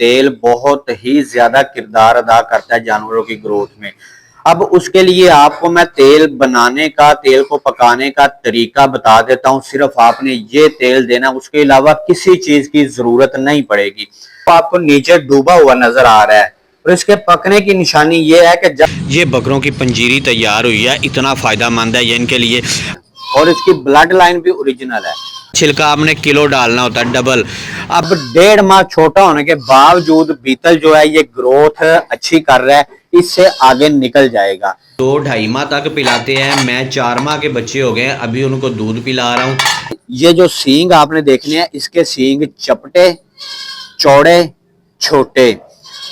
तेल बहुत ही ज्यादा किरदार अदा करता है जानवरों की ग्रोथ में। अब उसके लिए आपको मैं तेल बनाने का, तेल को पकाने का तरीका बता देता हूँ। सिर्फ आपने ये तेल देना, उसके अलावा किसी चीज की जरूरत नहीं पड़ेगी। तो आपको नीचे डूबा हुआ नजर आ रहा है और इसके पकने की निशानी ये है कि जब ये बकरों की पंजीरी तैयार हुई है, इतना फायदेमंद है ये इनके लिए, और इसकी ब्लड लाइन भी ओरिजिनल है। छिलका आपने किलो डालना होता है डबल। अब 1.5 माह छोटा होने के बावजूद बीतल जो है ये ग्रोथ अच्छी कर रहा है, इससे आगे निकल जाएगा। 2-2.5 माह तक पिलाते हैं। मैं 4 माह के बच्चे हो गए हैं, अभी उनको दूध पिला रहा हूँ। ये जो सींग आपने देखने हैं, इसके सींग चपटे, चौड़े, छोटे,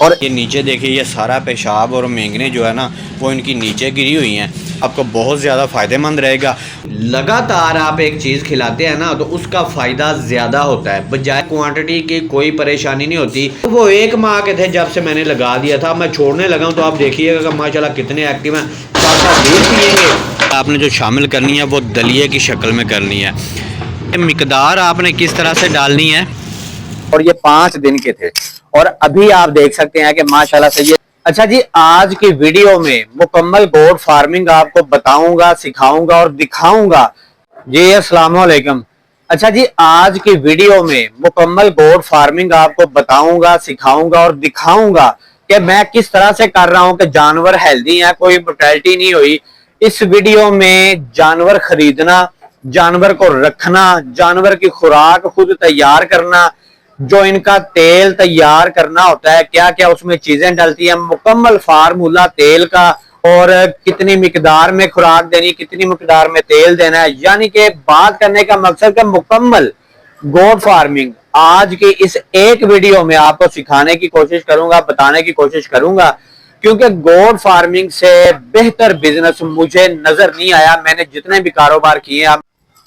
और ये नीचे देखिए ये सारा पेशाब और मेंगने जो है ना वो इनकी नीचे गिरी हुई हैं। आपको बहुत ज़्यादा फ़ायदेमंद रहेगा। लगातार आप एक चीज़ खिलाते हैं ना तो उसका फ़ायदा ज़्यादा होता है, बजाय क्वांटिटी की कोई परेशानी नहीं होती। वो 1 माह के थे जब से मैंने लगा दिया था, मैं छोड़ने लगा हूँ तो आप देखिएगा माशाल्लाह कितने एक्टिव हैं। दूध पिएंगे। आपने जो शामिल करनी है वो दलिए की शक्ल में करनी है। मिकदार आपने किस तरह से डालनी है, और ये 5 दिन के थे और अभी आप देख सकते हैं कि माशाल्लाह से ये। अच्छा जी, आज की वीडियो में मुकम्मल गोट फार्मिंग आपको बताऊंगा, सिखाऊंगा और दिखाऊंगा। जी अस्सलाम वालेकुम। अच्छा जी, आज की वीडियो में मुकम्मल गोट फार्मिंग आपको बताऊंगा, सिखाऊंगा और दिखाऊंगा कि मैं किस तरह से कर रहा हूं कि जानवर हेल्दी है, कोई मोर्टेलिटी नहीं हुई। इस वीडियो में जानवर खरीदना, जानवर को रखना, जानवर की खुराक खुद तैयार करना, जो इनका तेल तैयार करना होता है, क्या क्या उसमें चीजें डलती है, मुकम्मल फार्मूला तेल का, और कितनी मिकदार में खुराक देनी, कितनी मिकदार में तेल देना है। यानी कि बात करने का मकसद का मुकम्मल गोट फार्मिंग आज की इस एक वीडियो में आपको सिखाने की कोशिश करूंगा, बताने की कोशिश करूंगा, क्योंकि गोट फार्मिंग से बेहतर बिजनेस मुझे नजर नहीं आया मैंने जितने भी कारोबार किए हैं।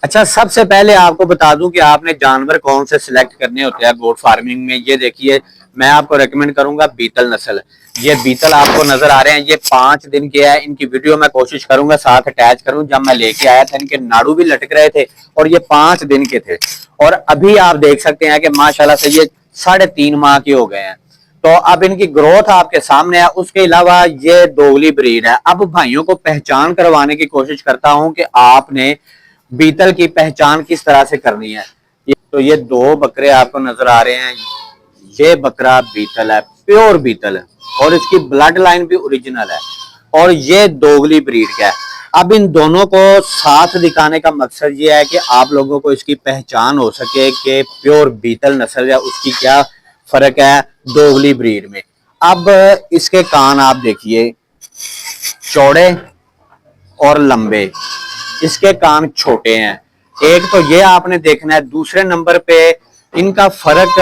अच्छा, सबसे पहले आपको बता दूं कि आपने जानवर कौन से सिलेक्ट करने होते हैं गोट फार्मिंग में। ये देखिए, मैं आपको रेकमेंड करूंगा बीतल नस्ल। ये बीतल आपको नजर आ रहे हैं, ये 5 दिन के है। इनकी वीडियो मैं कोशिश करूंगा साथ अटैच करूं। जब मैं लेके आया था इनके नाड़ू भी लटक रहे थे और ये 5 दिन के थे, और अभी आप देख सकते हैं कि माशाल्लाह से ये 3.5 माह के हो गए हैं। तो अब इनकी ग्रोथ आपके सामने है। उसके अलावा ये दोगली ब्रीड है। अब भाइयों को पहचान करवाने की कोशिश करता हूं कि आपने बीतल की पहचान किस तरह से करनी है। तो ये 2 बकरे आपको नजर आ रहे हैं। ये बकरा बीतल है, प्योर बीतल है, और इसकी ब्लड लाइन भी ओरिजिनल है, और ये दोगली ब्रीड का है। अब इन दोनों को साथ दिखाने का मकसद ये है कि आप लोगों को इसकी पहचान हो सके कि प्योर बीतल नस्ल है, उसकी क्या फर्क है दोगली ब्रीड में। अब इसके कान आप देखिए, चौड़े और लंबे, इसके कान छोटे हैं। एक तो ये आपने देखना है। दूसरे नंबर पे इनका फर्क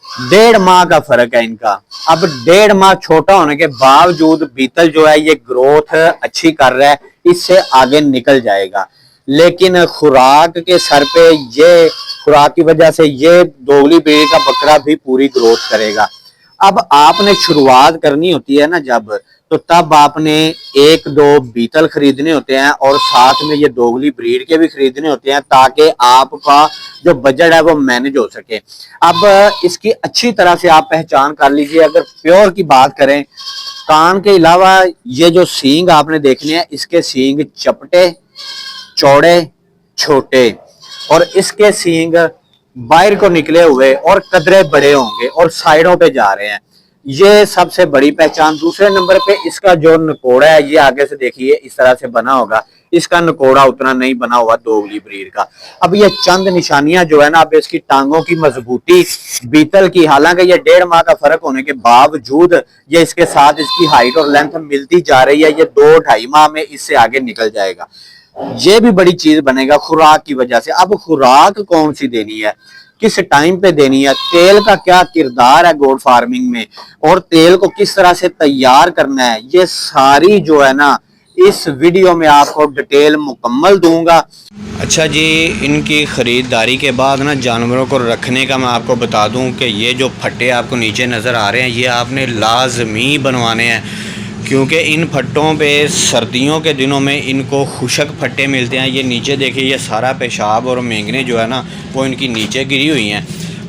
1.5 माह का फर्क है इनका। अब 1.5 माह छोटा होने के बावजूद बीतल जो है ये ग्रोथ अच्छी कर रहा है, इससे आगे निकल जाएगा। लेकिन खुराक के सर पे, ये खुराक की वजह से ये दोगली ब्रीड का बकरा भी पूरी ग्रोथ करेगा। अब आपने शुरुआत करनी होती है ना जब, तो तब आपने 1-2 बीतल खरीदने होते हैं और साथ में ये दोगली ब्रीड के भी खरीदने होते हैं, ताकि आपका जो बजट है वो मैनेज हो सके। अब इसकी अच्छी तरह से आप पहचान कर लीजिए। अगर प्योर की बात करें, कान के अलावा ये जो सींग आपने देखने हैं, इसके सींग चपटे, चौड़े, छोटे, और इसके सींग बाहर को निकले हुए और कदरे बड़े होंगे और साइडों पे जा रहे हैं। ये सबसे बड़ी पहचान। दूसरे नंबर पे इसका जो नकोड़ा है, ये आगे से देखिए इस तरह से बना होगा, इसका नकोड़ा उतना नहीं बना हुआ दोगली ब्रीड का। अब ये चंद निशानियां जो है ना, अब इसकी टांगों की मजबूती बीतल की, हालांकि ये 1.5 माह का फर्क होने के बावजूद ये इसके साथ इसकी हाइट और लेंथ मिलती जा रही है। ये 2-2.5 माह में इससे आगे निकल जाएगा। ये भी बड़ी चीज बनेगा खुराक की वजह से। अब खुराक कौन सी देनी है, किस टाइम पे देनी है, तेल का क्या किरदार है गोट फार्मिंग में, और तेल को किस तरह से तैयार करना है, ये सारी जो है ना इस वीडियो में आपको डिटेल मुकम्मल दूंगा। अच्छा जी, इनकी ख़रीदारी के बाद ना जानवरों को रखने का मैं आपको बता दूं कि ये जो फट्टे आपको नीचे नज़र आ रहे हैं, ये आपने लाजमी बनवाने हैं, क्योंकि इन फट्टों पे सर्दियों के दिनों में इनको खुशक फट्टे मिलते हैं। ये नीचे देखिए, ये सारा पेशाब और मेंगने जो है ना वो इनकी नीचे गिरी हुई हैं।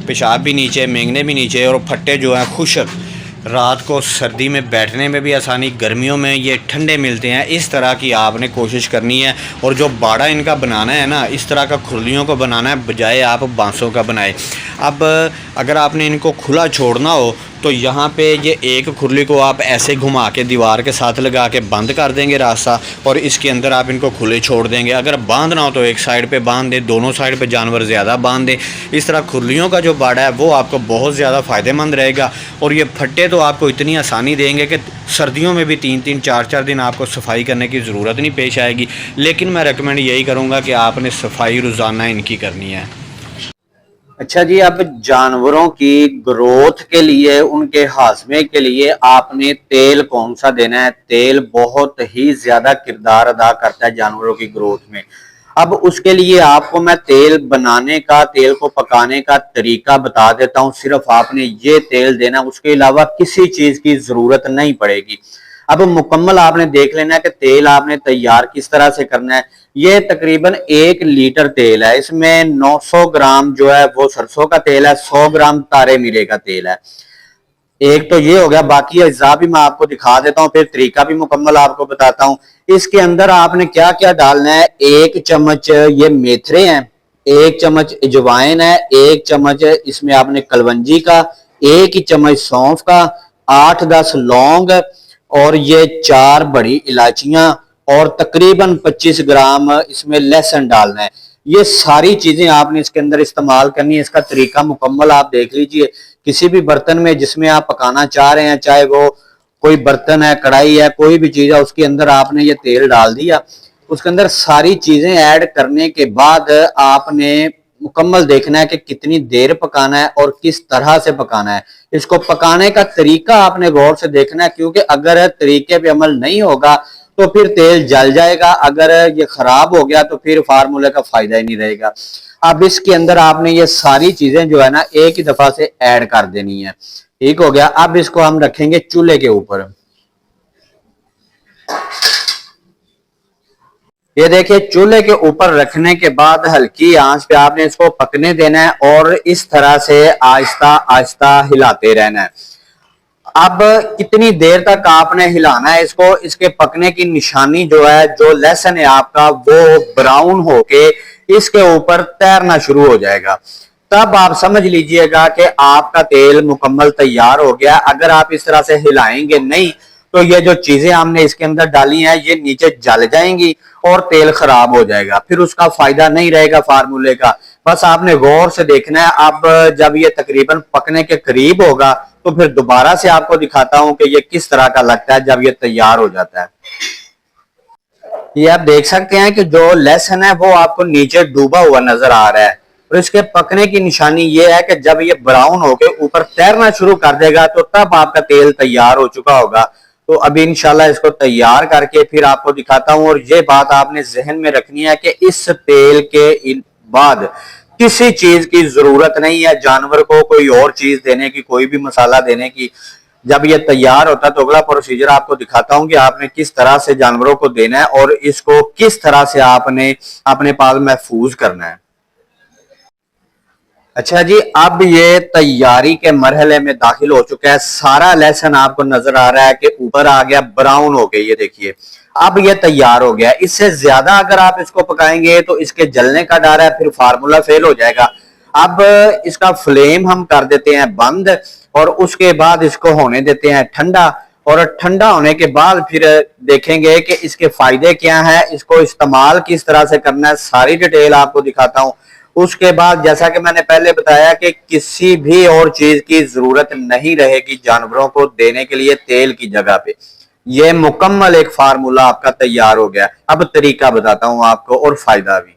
पेशाब भी नीचे, मेंगने भी नीचे, और फट्टे जो हैं खुश्क, रात को सर्दी में बैठने में भी आसानी, गर्मियों में ये ठंडे मिलते हैं। इस तरह की आपने कोशिश करनी है। और जो बाड़ा इनका बनाना है ना, इस तरह का खुरलियों को बनाना है, बजाय आप बांसों का बनाए। अब अगर आपने इनको खुला छोड़ना हो तो यहाँ पे ये एक खुरली को आप ऐसे घुमा के दीवार के साथ लगा के बंद कर देंगे रास्ता, और इसके अंदर आप इनको खुले छोड़ देंगे। अगर बांधना हो तो एक साइड पे बांध दें, दोनों साइड पे जानवर ज़्यादा बांध दें। इस तरह खुरलियों का जो बाड़ा है वो आपको बहुत ज़्यादा फ़ायदेमंद रहेगा। और ये फट्टे तो आपको इतनी आसानी देंगे कि सर्दियों में भी 3-3 4-4 दिन आपको सफाई करने की ज़रूरत नहीं पेश आएगी। लेकिन मैं रेकमेंड यही करूँगा कि आपने सफाई रोज़ाना इनकी करनी है। अच्छा जी, अब जानवरों की ग्रोथ के लिए, उनके हाजमे के लिए आपने तेल कौन सा देना है? तेल बहुत ही ज्यादा किरदार अदा करता है जानवरों की ग्रोथ में। अब उसके लिए आपको मैं तेल बनाने का, तेल को पकाने का तरीका बता देता हूं। सिर्फ आपने ये तेल देना, उसके अलावा किसी चीज की जरूरत नहीं पड़ेगी। अब मुकम्मल आपने देख लेना है कि तेल आपने तैयार किस तरह से करना है। ये तकरीबन 1 लीटर तेल है। इसमें 900 ग्राम जो है वो सरसों का तेल है, 100 ग्राम तारे मीरे का तेल है। एक तो ये हो गया, बाकी अज्जा भी मैं आपको दिखा देता हूँ, फिर तरीका भी मुकम्मल आपको बताता हूँ। इसके अंदर आपने क्या क्या डालना है। 1 चम्मच ये मेथरे हैं, 1 चम्मच अजवाइन है, 1 चम्मच इसमें आपने कलवंजी का, 1 ही चम्मच सौंफ का, 8-10 लौंग, और ये 4 बड़ी इलायचियां, और तकरीबन 25 ग्राम इसमें लहसुन डालना है। ये सारी चीजें आपने इसके अंदर इस्तेमाल करनी है। इसका तरीका मुकम्मल आप देख लीजिए। किसी भी बर्तन में जिसमें आप पकाना चाह रहे हैं, चाहे वो कोई बर्तन है, कढ़ाई है, कोई भी चीज है, उसके अंदर आपने ये तेल डाल दिया। उसके अंदर सारी चीजें ऐड करने के बाद आपने मुकम्मल देखना है कि कितनी देर पकाना है और किस तरह से पकाना है। इसको पकाने का तरीका आपने गौर से देखना है, क्योंकि अगर तरीके पे अमल नहीं होगा तो फिर तेल जल जाएगा। अगर ये खराब हो गया तो फिर फार्मूले का फायदा ही नहीं रहेगा। अब इसके अंदर आपने ये सारी चीजें जो है ना एक ही दफा से ऐड कर देनी है। ठीक हो गया। अब इसको हम रखेंगे चूल्हे के ऊपर। ये देखिए, चूल्हे के ऊपर रखने के बाद हल्की आंच पे आपने इसको पकने देना है, और इस तरह से आहिस्ता आहिस्ता हिलाते रहना है। अब कितनी देर तक आपने हिलाना है इसको? इसके पकने की निशानी जो है, जो लहसुन है आपका वो ब्राउन होके इसके ऊपर तैरना शुरू हो जाएगा। तब आप समझ लीजिएगा कि आपका तेल मुकम्मल तैयार हो गया। अगर आप इस तरह से हिलाएंगे नहीं तो ये जो चीजें हमने इसके अंदर डाली हैं ये नीचे जल जाएंगी और तेल खराब हो जाएगा, फिर उसका फायदा नहीं रहेगा फार्मूले का। बस आपने गौर से देखना है। अब जब ये तकरीबन पकने के करीब होगा तो फिर दोबारा से आपको दिखाता हूं कि ये किस तरह का लगता है जब ये तैयार हो जाता है। ये आप देख सकते हैं कि जो लहसुन है वो आपको नीचे डूबा हुआ नजर आ रहा है, और इसके पकने की निशानी ये है कि जब ये ब्राउन होके ऊपर तैरना शुरू कर देगा तो तब आपका तेल तैयार हो चुका होगा। तो अभी इंशाल्लाह इसको तैयार करके फिर आपको दिखाता हूं। और ये बात आपने जहन में रखनी है कि इस तेल के बाद किसी चीज की जरूरत नहीं है जानवर को, कोई और चीज देने की, कोई भी मसाला देने की। जब ये तैयार होता है तो अगला प्रोसीजर आपको दिखाता हूं कि आपने किस तरह से जानवरों को देना है और इसको किस तरह से आपने अपने पास महफूज करना है। अच्छा जी, अब ये तैयारी के मरहले में दाखिल हो चुका है। सारा लहसुन आपको नजर आ रहा है कि ऊपर आ गया ब्राउन हो गया। ये देखिए, अब ये तैयार हो गया। इससे ज्यादा अगर आप इसको पकाएंगे तो इसके जलने का डर है, फिर फार्मूला फेल हो जाएगा। अब इसका फ्लेम हम कर देते हैं बंद, और उसके बाद इसको होने देते हैं ठंडा। और ठंडा होने के बाद फिर देखेंगे कि इसके फायदे क्या हैं, इसको इस्तेमाल किस तरह से करना है, सारी डिटेल आपको दिखाता हूं। उसके बाद जैसा कि मैंने पहले बताया कि किसी भी और चीज की जरूरत नहीं रहेगी जानवरों को देने के लिए तेल की जगह पे। ये मुकम्मल एक फार्मूला आपका तैयार हो गया। अब तरीका बताता हूं आपको और फायदा भी।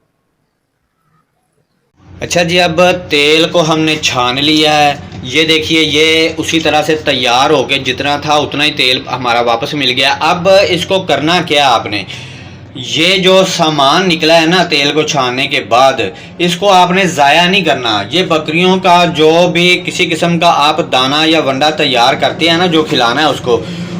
अच्छा जी, अब तेल को हमने छान लिया है। ये देखिए, ये उसी तरह से तैयार हो गया, जितना था उतना ही तेल हमारा वापस मिल गया। अब इसको करना क्या आपने, ये जो सामान निकला है ना तेल को छानने के बाद, इसको आपने ज़ाया नहीं करना। ये बकरियों का जो भी किसी किस्म का आप दाना या वंडा तैयार करते हैं ना, जो खिलाना है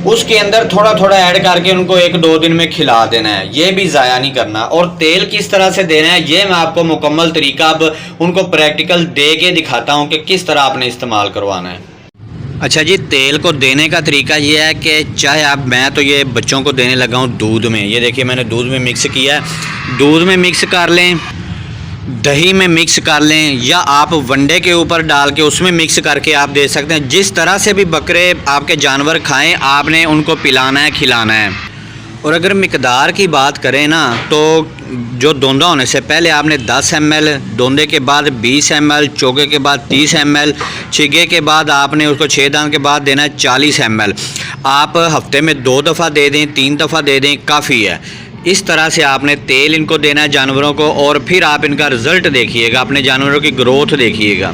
उसके अंदर थोड़ा थोड़ा ऐड करके उनको 1-2 दिन में खिला देना है, ये भी ज़ाया नहीं करना। और तेल किस तरह से देना है ये मैं आपको मुकम्मल तरीका अब उनको प्रैक्टिकल दे के दिखाता हूँ कि किस तरह आपने इस्तेमाल करवाना है। अच्छा जी, तेल को देने का तरीका ये है कि चाहे आप, मैं तो ये बच्चों को देने लगा हूँ दूध में, ये देखिए मैंने दूध में मिक्स किया है, दूध में मिक्स कर लें, दही में मिक्स कर लें, या आप वनडे के ऊपर डाल के उसमें मिक्स करके आप दे सकते हैं। जिस तरह से भी बकरे आपके जानवर खाएं आपने उनको पिलाना है, खिलाना है। और अगर मिकदार की बात करें ना, तो जो दोंदा होने से पहले आपने 10 ml, दोंदे के बाद 20 ml, चोगे के बाद 30 ml, छिगे के बाद आपने उसको 6 दान के बाद देना है 40 ml। आप हफ्ते में 2 दफ़ा दे दें, 3 दफ़ा दे दें, काफ़ी है। इस तरह से आपने तेल इनको देना है जानवरों को, और फिर आप इनका रिज़ल्ट देखिएगा, अपने जानवरों की ग्रोथ देखिएगा।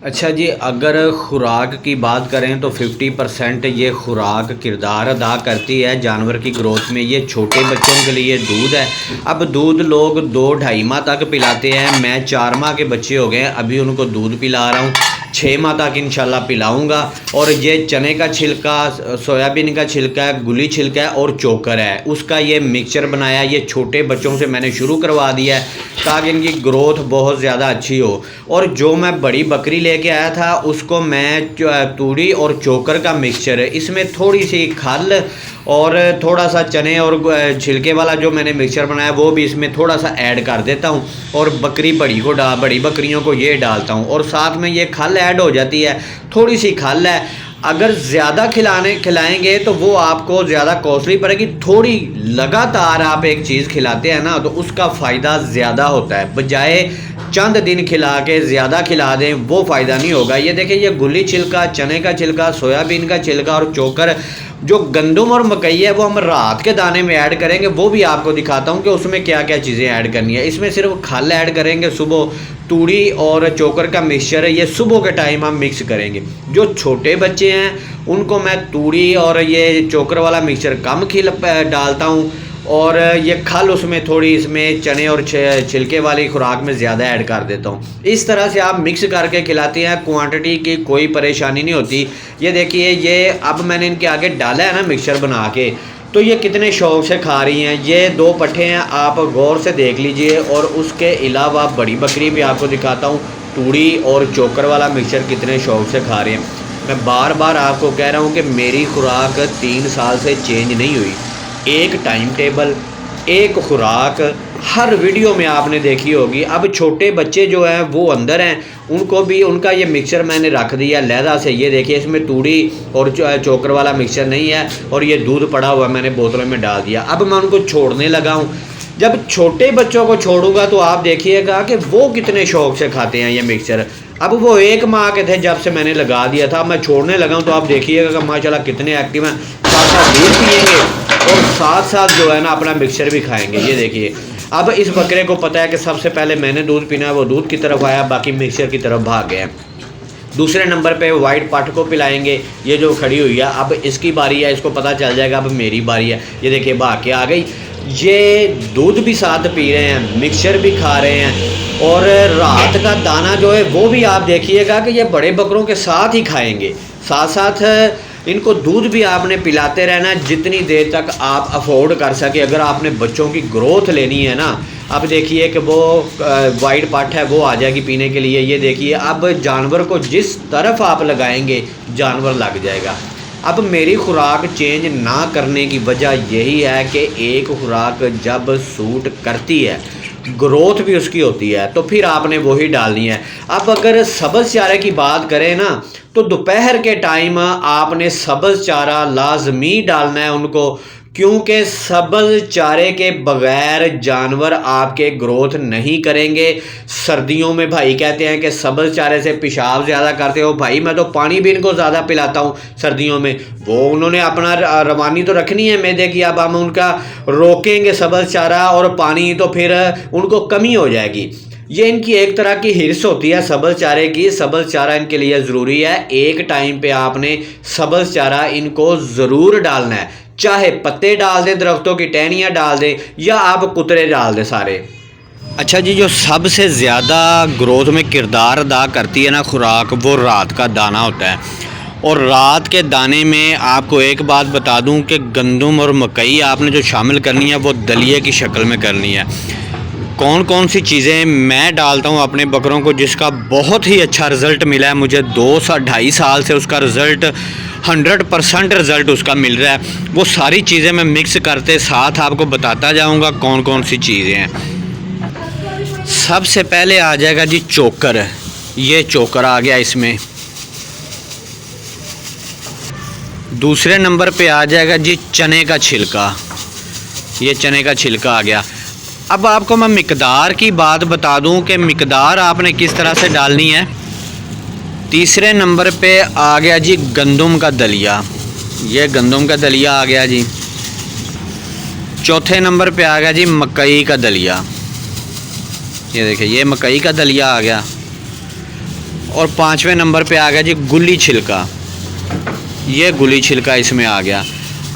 अच्छा जी, अगर खुराक की बात करें तो 50% ये खुराक किरदार अदा करती है जानवर की ग्रोथ में। ये छोटे बच्चों के लिए दूध है। अब दूध लोग 2-2.5 माह तक पिलाते हैं, मैं 4 माह के बच्चे हो गए हैं, अभी उनको दूध पिला रहा हूँ, 6 माह तक इंशाल्लाह पिलाऊंगा। और ये चने का छिलका, सोयाबीन का छिलका है, गुली छिलका है और चोकर है, उसका ये मिक्सचर बनाया। ये छोटे बच्चों से मैंने शुरू करवा दिया है ताकि इनकी ग्रोथ बहुत ज़्यादा अच्छी हो। और जो मैं बड़ी बकरी लेके आया था उसको मैं तूड़ी और चोकर का मिक्सचर है, इसमें थोड़ी सी खल और थोड़ा सा चने और छिलके वाला जो मैंने मिक्सचर बनाया वो भी इसमें थोड़ा सा ऐड कर देता हूँ। और बड़ी बकरियों को ये डालता हूँ, और साथ में ये खल ऐड हो जाती है, थोड़ी सी खल है। अगर ज़्यादा खिलाएंगे तो वो आपको ज़्यादा कॉस्टली पड़ेगी। थोड़ी लगातार आप एक चीज़ खिलाते हैं ना तो उसका फ़ायदा ज़्यादा होता है, बजाय चंद दिन खिला के ज़्यादा खिला दें वो फ़ायदा नहीं होगा। ये देखिए, ये गुली छिलका, चने का छिलका, सोयाबीन का छिलका और चोकर, जो गंदम और मकई है वो हम रात के दाने में ऐड करेंगे, वो भी आपको दिखाता हूँ कि उसमें क्या क्या चीज़ें ऐड करनी है। इसमें सिर्फ खल ऐड करेंगे, सुबह तूड़ी और चोकर का मिक्सचर है, ये सुबह के टाइम हम मिक्स करेंगे। जो छोटे बच्चे हैं उनको मैं तूड़ी और ये चोकर वाला मिक्सचर कम डालता हूँ, और ये खल उसमें थोड़ी, इसमें चने और छिलके वाली खुराक में ज़्यादा ऐड कर देता हूँ। इस तरह से आप मिक्स करके खिलाते हैं, क्वांटिटी की कोई परेशानी नहीं होती। ये देखिए, ये अब मैंने इनके आगे डाला है ना मिक्सचर बना के, तो ये कितने शौक़ से खा रही हैं। ये 2 पट्ठे हैं, आप गौर से देख लीजिए। और उसके अलावा बड़ी बकरी भी आपको दिखाता हूँ, तूड़ी और चोकर वाला मिक्सचर कितने शौक़ से खा रहे हैं। मैं बार बार आपको कह रहा हूँ कि मेरी खुराक 3 साल से चेंज नहीं हुई। एक टाइम टेबल, एक खुराक, हर वीडियो में आपने देखी होगी। अब छोटे बच्चे जो हैं वो अंदर हैं, उनको भी उनका ये मिक्सचर मैंने रख दिया लहदा से। ये देखिए, इसमें तूड़ी और चोकर वाला मिक्सचर नहीं है, और ये दूध पड़ा हुआ मैंने बोतलों में डाल दिया। अब मैं उनको छोड़ने लगा हूँ। जब छोटे बच्चों को छोड़ूंगा तो आप देखिएगा कि वो कितने शौक़ से खाते हैं ये मिक्सचर। अब वो 1 माह के थे जब से मैंने लगा दिया था, मैं छोड़ने लगा हूँ तो आप देखिएगा कि माशाल्लाह कितने एक्टिव हैं। साथ दूध पिएंगे और साथ साथ जो है ना अपना मिक्सचर भी खाएंगे। ये देखिए, अब इस बकरे को पता है कि सबसे पहले मैंने दूध पीना है, वो दूध की तरफ आया, बाकी मिक्सचर की तरफ भाग गया। दूसरे नंबर पे वाइट पाठ को पिलाएंगे, ये जो खड़ी हुई है, अब इसकी बारी है, इसको पता चल जाएगा अब मेरी बारी है। ये देखिए, भाग के आ गई। ये दूध भी साथ पी रहे हैं, मिक्सचर भी खा रहे हैं, और रात का दाना जो है वो भी आप देखिएगा कि ये बड़े बकरों के साथ ही खाएंगे। साथ साथ इनको दूध भी आपने पिलाते रहना जितनी देर तक आप अफोर्ड कर सके। अगर आपने बच्चों की ग्रोथ लेनी है ना, अब देखिए कि वो वाइट पाठ है वो आ जाएगी पीने के लिए। ये देखिए, अब जानवर को जिस तरफ आप लगाएंगे जानवर लग जाएगा। अब मेरी खुराक चेंज ना करने की वजह यही है कि एक खुराक जब सूट करती है, ग्रोथ भी उसकी होती है, तो फिर आपने वही डालनी है। अब अगर सब्ज़ चारे की बात करें ना, तो दोपहर के टाइम आपने सब्ज़ चारा लाजमी डालना है उनको, क्योंकि सब्ज़ चारे के बगैर जानवर आपके ग्रोथ नहीं करेंगे। सर्दियों में भाई कहते हैं कि सब्ज़ चारे से पेशाब ज़्यादा करते हो। भाई मैं तो पानी भी इनको ज़्यादा पिलाता हूँ सर्दियों में। वो उन्होंने अपना रवानी तो रखनी है मैदे की, अब हम उनका रोकेंगे सब्ज़ चारा और पानी तो फिर उनको कमी हो जाएगी। ये इनकी एक तरह की हिर्स होती है सब्ज़ चारे की। सब्ज़ चारा इनके लिए ज़रूरी है। एक टाइम पे आपने सब्ज़ चारा इनको ज़रूर डालना है, चाहे पत्ते डाल दें, दरख्तों की टहनियाँ डाल दें, या आप कुतरे डाल दें सारे। अच्छा जी, जो सबसे ज़्यादा ग्रोथ में किरदार अदा करती है ना खुराक, वो रात का दाना होता है। और रात के दाने में आपको एक बात बता दूं कि गंदम और मकई आपने जो शामिल करनी है वो दलिए की शक्ल में करनी है। कौन कौन सी चीज़ें मैं डालता हूँ अपने बकरों को जिसका बहुत ही अच्छा रिज़ल्ट मिला है, मुझे 2-2.5 साल से उसका रिज़ल्ट 100% रिज़ल्ट उसका मिल रहा है, वो सारी चीज़ें मैं मिक्स करते साथ आपको बताता जाऊँगा कौन कौन सी चीज़ें हैं। सबसे पहले आ जाएगा जी चोकर, ये चोकर आ गया इसमें। दूसरे नंबर पे आ जाएगा जी चने का छिलका, ये चने का छिलका आ गया। अब आपको मैं मिकदार की बात बता दूं कि मिकदार आपने किस तरह से डालनी है। तीसरे नंबर पे आ गया जी गंदम का दलिया, ये गंदम का दलिया आ गया जी। चौथे नंबर पे आ गया जी मकई का दलिया, ये देखिए ये मकई का दलिया आ गया। और पाँचवें नंबर पे आ गया जी गुली छिलका, ये गुली छिलका इसमें आ गया।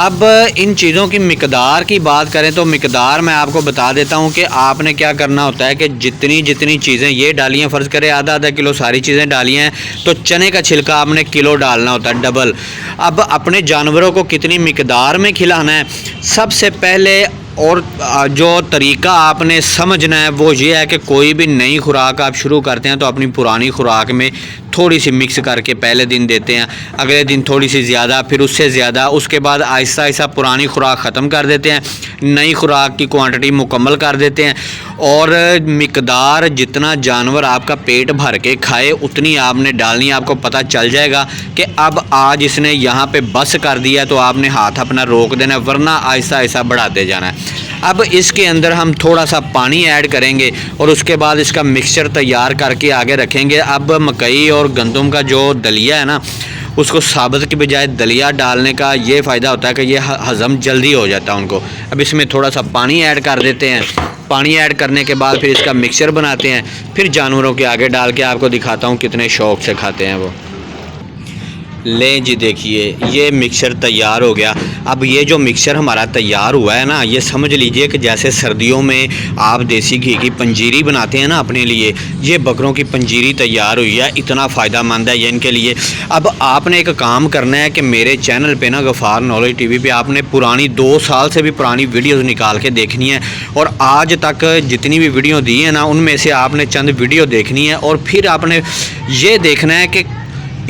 अब इन चीज़ों की मिकदार की बात करें तो मिकदार मैं आपको बता देता हूं कि आपने क्या करना होता है कि जितनी जितनी चीज़ें ये डाली हैं, फ़र्ज़ करें आधा किलो सारी चीज़ें डाली हैं तो चने का छिलका आपने किलो डालना होता है, डबल। अब अपने जानवरों को कितनी मिकदार में खिलाना है, सबसे पहले और जो तरीका आपने समझना है वो ये है कि कोई भी नई खुराक आप शुरू करते हैं तो अपनी पुरानी खुराक में थोड़ी सी मिक्स करके पहले दिन देते हैं, अगले दिन थोड़ी सी ज़्यादा, फिर उससे ज़्यादा, उसके बाद आहिस्ता आहिस्ता पुरानी खुराक ख़त्म कर देते हैं, नई खुराक की क्वांटिटी मुकम्मल कर देते हैं। और मिकदार जितना जानवर आपका पेट भर के खाए उतनी आपने डालनी है। आपको पता चल जाएगा कि अब आज इसने यहाँ पे बस कर दिया तो आपने हाथ अपना रोक देना है, वरना आहिस्ता आहिस्ता बढ़ाते जाना है। अब इसके अंदर हम थोड़ा सा पानी ऐड करेंगे और उसके बाद इसका मिक्सचर तैयार करके आगे रखेंगे। अब मकई और गंदम का जो दलिया है ना, उसको साबुत के बजाय दलिया डालने का ये फ़ायदा होता है कि ये हज़म जल्दी हो जाता है उनको। अब इसमें थोड़ा सा पानी ऐड कर देते हैं, पानी ऐड करने के बाद फिर इसका मिक्सचर बनाते हैं, फिर जानवरों के आगे डाल के आपको दिखाता हूँ कितने शौक़ से खाते हैं वो। लें जी देखिए ये मिक्सचर तैयार हो गया। अब ये जो मिक्सचर हमारा तैयार हुआ है ना, ये समझ लीजिए कि जैसे सर्दियों में आप देसी घी की पंजीरी बनाते हैं ना अपने लिए, ये बकरों की पंजीरी तैयार हुई है। इतना फ़ायदेमंद है ये इनके लिए। अब आपने एक काम करना है कि मेरे चैनल पे ना गफ़ार नॉलेज टीवी पे आपने पुरानी 2 साल से भी पुरानी वीडियोज़ निकाल के देखनी है और आज तक जितनी भी वीडियो दी है ना उनमें से आपने चंद वीडियो देखनी है और फिर आपने ये देखना है कि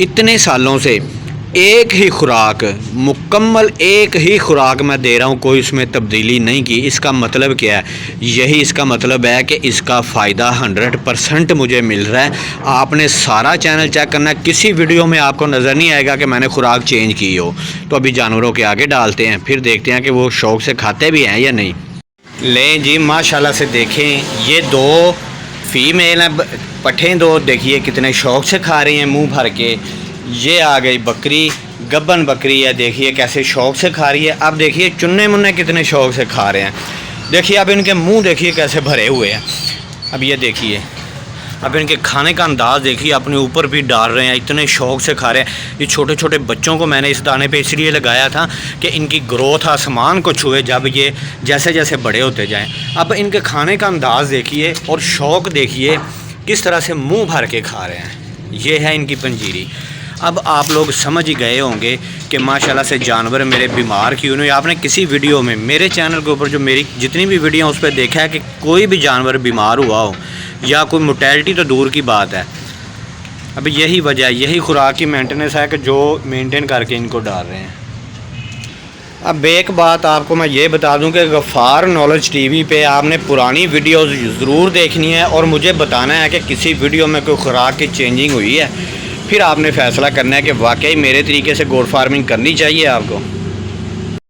इतने सालों से एक ही खुराक, मुकम्मल एक ही खुराक मैं दे रहा हूँ, कोई उसमें तब्दीली नहीं की। इसका मतलब क्या है? यही इसका मतलब है कि इसका फ़ायदा 100% मुझे मिल रहा है। आपने सारा चैनल चेक करना है, किसी वीडियो में आपको नज़र नहीं आएगा कि मैंने खुराक चेंज की हो। तो अभी जानवरों के आगे डालते हैं, फिर देखते हैं कि वो शौक़ से खाते भी हैं या नहीं। लें जी माशाल्लाह से देखें, ये 2 फीमेल हैं, पट्ठे 2 देखिए कितने शौक़ से खा रही हैं मुंह भर के। ये आ गई बकरी, गब्बन बकरी है, देखिए कैसे शौक़ से खा रही है। अब देखिए चुन्ने मुन्ने कितने शौक़ से खा रहे हैं। देखिए अब इनके मुंह देखिए कैसे भरे हुए हैं। अब ये देखिए, अब इनके खाने का अंदाज़ देखिए, अपने ऊपर भी डाल रहे हैं, इतने शौक़ से खा रहे हैं। ये छोटे छोटे बच्चों को मैंने इस दाने पे इसलिए लगाया था कि इनकी ग्रोथ आसमान को छुए जब ये जैसे जैसे बड़े होते जाएं। अब इनके खाने का अंदाज़ देखिए और शौक़ देखिए किस तरह से मुँह भर के खा रहे हैं। ये है इनकी पंजीरी। अब आप लोग समझ ही गए होंगे कि माशाल्लाह से जानवर मेरे बीमार क्यों नहीं। आपने किसी वीडियो में मेरे चैनल के ऊपर जो मेरी जितनी भी वीडियो उस पर देखा है कि कोई भी जानवर बीमार हुआ हो या कोई मोर्टेलिटी तो दूर की बात है। अब यही वजह, यही खुराक की मेंटेनेंस है कि जो मेंटेन करके इनको डाल रहे हैं। अब एक बात आपको मैं ये बता दूं कि गफ़ार नॉलेज टीवी पे आपने पुरानी वीडियोस ज़रूर देखनी है और मुझे बताना है कि किसी वीडियो में कोई खुराक की चेंजिंग हुई है। फिर आपने फ़ैसला करना है कि वाकई मेरे तरीके से गोट फार्मिंग करनी चाहिए आपको।